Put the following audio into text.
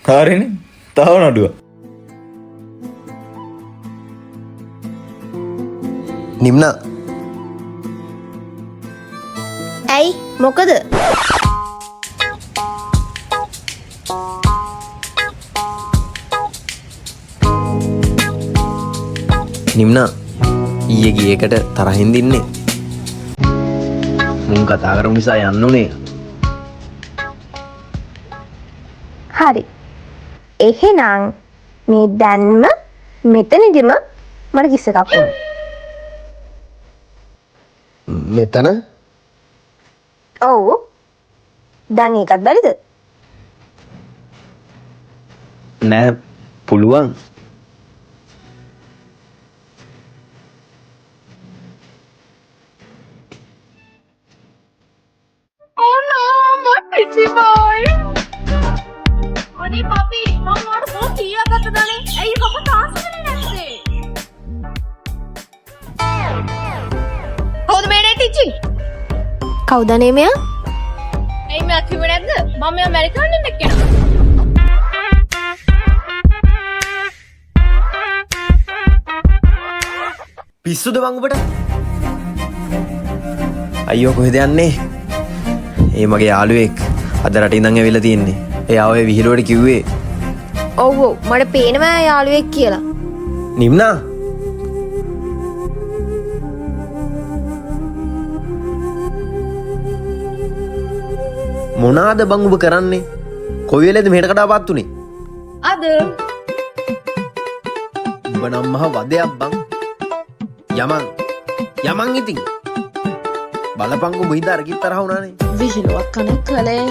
හරිනේ. තව නඩුව. නිම්නා ඇයි මොකද? නිම්නා ඊයේ ගියකට තරහින් දින්නේ මුන් කතා කරමු නිසා යන්න උනේ. හරි. එහෙනම් මේ දැන්ම මෙතනදිම මට කිස් එකක් ඕන. මෙතන ඔව්. දැන් ඒකත් බැරිද? නෑ පුළුවන්. Oh no, my pretty boy. Ani papi, mama और वो किया करता था नहीं, ऐ ये पापा कहाँ से मिले ऐसे? कौन मेरे टीचिंग? කවුද නේ මෙයා? ऐ मैं अच्छी बने थे, मम्मी अमेरिका नहीं देखे ना. පිස්සුද මං ඔබට? අයියෝ කොහෙද යන්නේ? ඒ මගේ යාළුවෙක් අද රටින් ඉඳන් ඇවිල්ලා තියෙන්නේ. එයා ඔය විහිළුවට කිව්වේ. ඔව් ඔව් මට පේනවා යාළුවෙක් කියලා. නිම්නා මොනාද බං ඔබ කරන්නේ? කොයි වෙලේද මෙහෙට කඩාපත් උනේ? Ada. උඹ නම් මහ වදයක් බං. යමන් ඉතින් බලපං උඹ හින්දා අරකින් තරහ වුණානේ. විහිළුවක් කන කලේ.